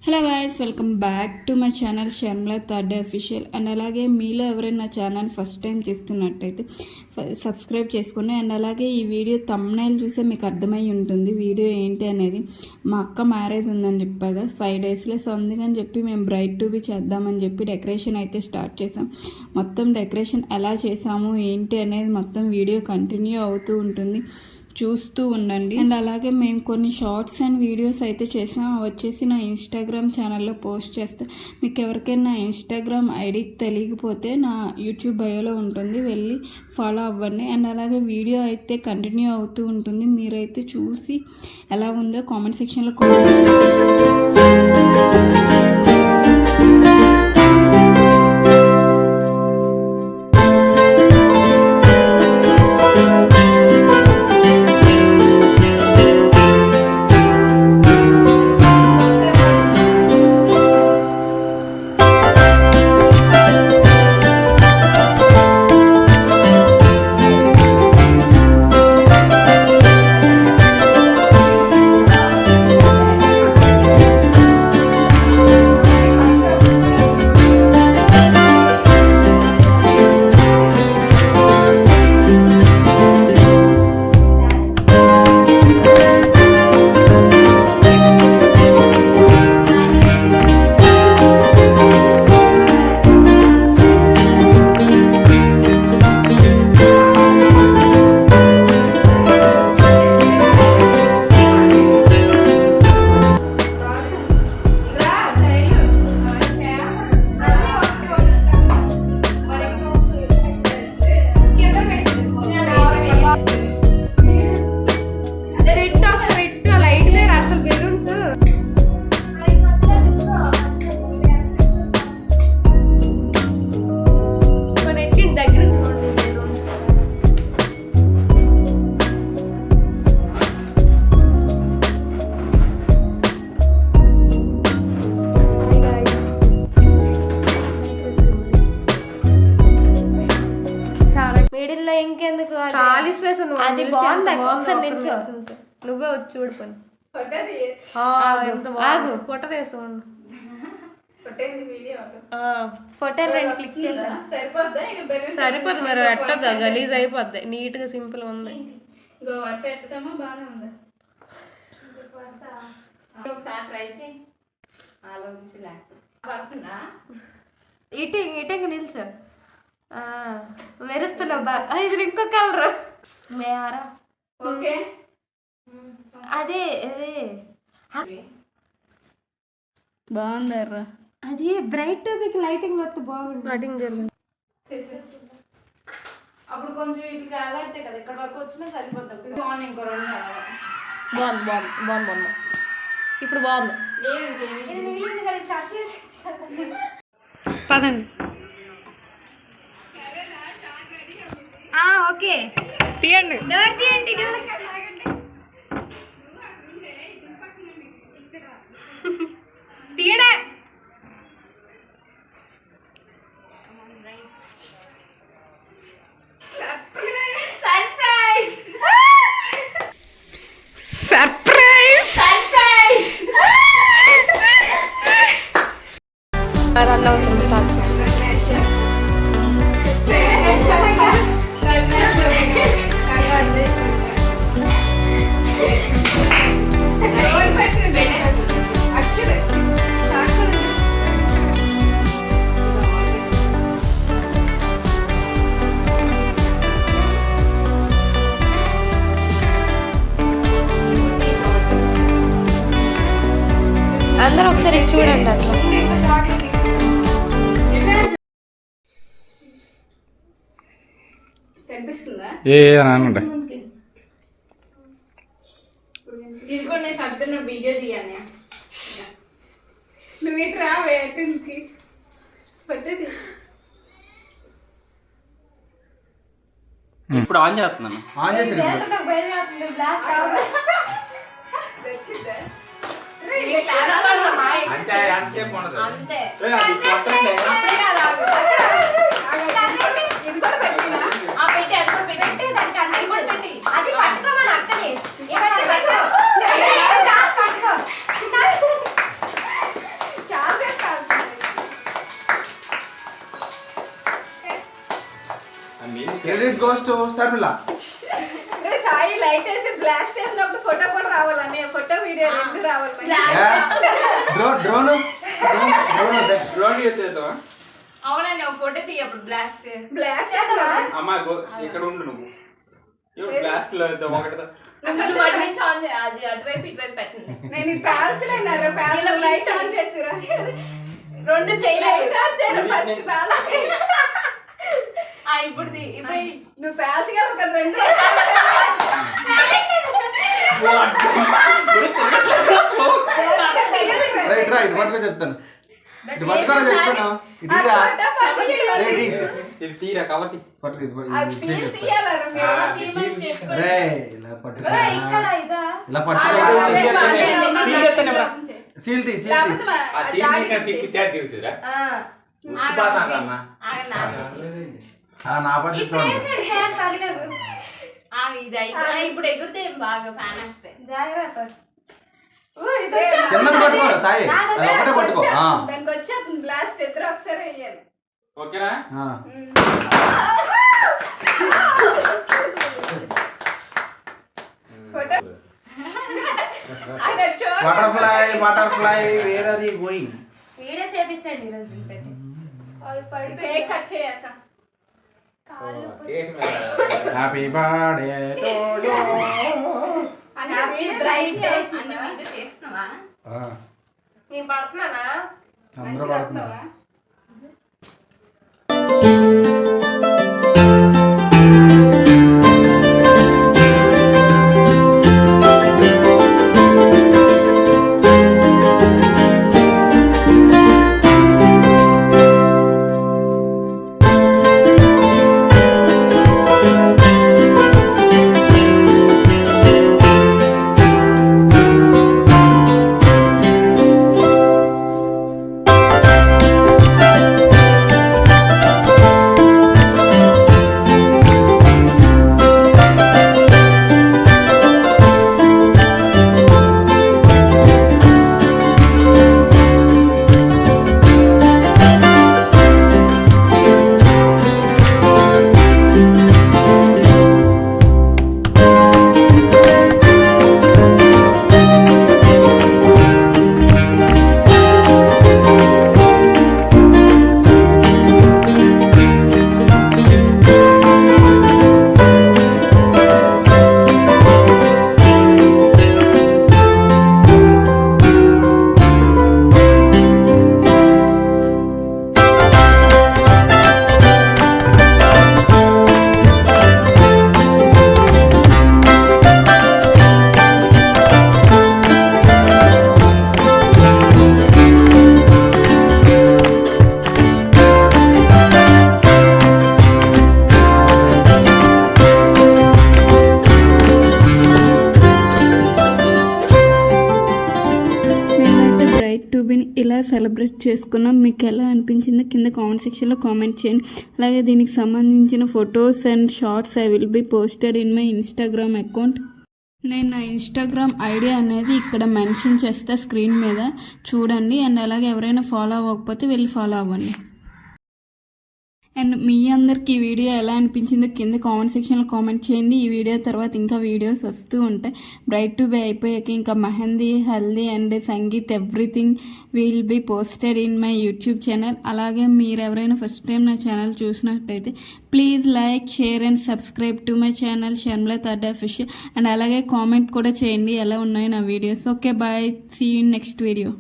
Hello guys, welcome back to my channel Sharmila third official. And అలాగే మీలో ఎవరైనా నా ఛానల్ ఫస్ట్ టైం చేస్తున్నట్టయితే సబ్స్క్రైబ్ చేసుకోండి. అండ్ అలాగే ఈ వీడియో థంబ్నైల్ చూసే మీకు అర్థమై ఉంటుంది వీడియో ఏంటి అనేది. మా అక్క మ్యారేజ్ ఉందని చెప్పాగా 5 డేస్లో, సో అందుకని చెప్పి మేము బ్రైట్ టు బి చేద్దామని చెప్పి డెకరేషన్ అయితే స్టార్ట్ చేసాం. మొత్తం డెకరేషన్ ఎలా చేసాము ఏంటి అనేది మొత్తం వీడియో కంటిన్యూ అవుతూ ఉంటుంది, చూస్తూ ఉండండి. అండ్ అలాగే మేము కొన్ని షార్ట్స్ అండ్ వీడియోస్ అయితే చేసాం, వచ్చేసి నా ఇన్స్టాగ్రామ్ ఛానల్లో పోస్ట్ చేస్తా. మీకు ఎవరికైనా ఇన్స్టాగ్రామ్ ఐడి తెలియకపోతే నా యూట్యూబ్ బయోలో ఉంటుంది, వెళ్ళి ఫాలో అవ్వండి. అండ్ అలాగే వీడియో అయితే కంటిన్యూ అవుతూ ఉంటుంది, మీరైతే చూసి ఎలా ఉందో కామెంట్ సెక్షన్లో కామెంట్ ఇంకెందుకు ఖాళీ స్పేస్ అది బాగుంది. ఒకసారి నిల్చో, నువ్వే వచ్చి చూడిపోయి ఆగు. ఫోటో తీసుకోండి, ఫోటో 2 క్లిక్ చేసా సరిపోద్ది. మరి ఎట్టద్దా, గలీజ్ అయిపోద్ది. నీట్ గా సింపుల్ ఉంది. ఇటు నిల్చో, మెరుస్తున్నావు బాగా. ఇది ఇంకో కలర్ మేరా, అదే అదే బాగుందర్రా. అది బ్రైట్ మీకు లైటింగ్ వస్తే బాగుంది. లైటింగ్ జరిగింది అప్పుడు కొంచెం ఇట్లా అలాంటి కదా, ఇక్కడ వరకు వచ్చినా సరిపోతుంది. బాగుంది, ఇంకో 2 బాగుంది బాగుంది బాగుంది బాగుంది. ఇప్పుడు బాగుంది. పదండి. ఓకే, తీయండి. డోర్ తీయండి. తీయడా సర్ప్రైజ్ రన్ అవుతుంది. స్టార్ట్ చేసి అందరూ ఒకసారి చూడండి. అట్లా ఇది కూడా నేను సబ్జెక్ట్ వీడియో తీయాలి. నువ్వు ఇటు రావే, పట్టేది. ఇప్పుడు ఆన్ చేస్తున్నాను. ఆన్ చేసి goes to Sarmila. Sai light వేసి బ్లాక్ చేసినప్పుడు ఫోటో కూడా రావాలని ఫోటో వీడియో రెండు రావాలి Drone అవునండి ఒక ఫోటో తీయప్పుడు బ్లాస్ట్ బ్లాక్ అమ్మా ఇక్కడ ఉండు నువ్వు బ్లాస్ట్ లో ఒకటి నువ్వు అటు నుంచి ఆన్ చేయి అది అటువైపు ఇటువైపు పెట్టండి నేను ఇది పేల్చలేను పేర్లు లైట్ ఆన్ చేసిరా రెండు చేయలేదు ఫస్ట్ పేల్చి ఇప్పుడు నువ్వు పేల్చగా ఒక రెండు రైట్ పట్టుకో చెప్తాను ఇటు పట్టుకోరా చెప్తాను ఇది తీరా కాబట్టి పట్టుకో రే ఇలా పట్టుకో ఇలా పట్టుకో సీల్ తీ నా పని ఇప్పుడు ఎగురితే బాగా ఫ్యాన్ వస్తాయి జాగ్రత్త చిన్నది పట్టుకోరా సాయి అది ఒకటే పట్టుకో దానికి వచ్చేస్తుంది బ్లాస్ట్ ఇద్దరు ఒకసారి వేయాలి ఓకేనా బటర్ఫ్లై వేరది పోయి వీడియో చేపించండి ఈరోజు కట్ చేయక హ్యాపీ బర్త్డే టు యు చేస్తున్నావా నేను పడుతున్నానా అందరూ పడుతున్నారు ఇలా సెలబ్రేట్ చేసుకున్నాం. మీకు ఎలా అనిపించిందో కింద కామెంట్ సెక్షన్లో కామెంట్ చేయండి. అలాగే దీనికి సంబంధించిన photos and shorts I will be posted in my Instagram account. నేను నా ఇన్స్టాగ్రామ్ ఐడి అనేది ఇక్కడ మెన్షన్ చేస్తే స్క్రీన్ మీద చూడండి. అండ్ అలాగే ఎవరైనా ఫాలో అవ్వకపోతే వెళ్ళి ఫాలో అవ్వండి. అండ్ మీ అందరికి ఈ వీడియో ఎలా అనిపించిందో కింద కామెంట్ సెక్షన్లో కామెంట్ చేయండి. ఈ వీడియో తర్వాత ఇంకా వీడియోస్ వస్తూ ఉంటాయి. బ్రైట్ టు బై అయిపోయాక ఇంకా mehndi, haldi and sangeet everything will be posted in my YouTube channel. అలాగే మీరు ఎవరైనా ఫస్ట్ టైం నా ఛానల్ చూసినట్టయితే please like, share and subscribe to my channel Sharmila third official. And అలాగే కామెంట్ కూడా చేయండి ఎలా ఉన్నాయి నా videos. Okay bye, see you in next video.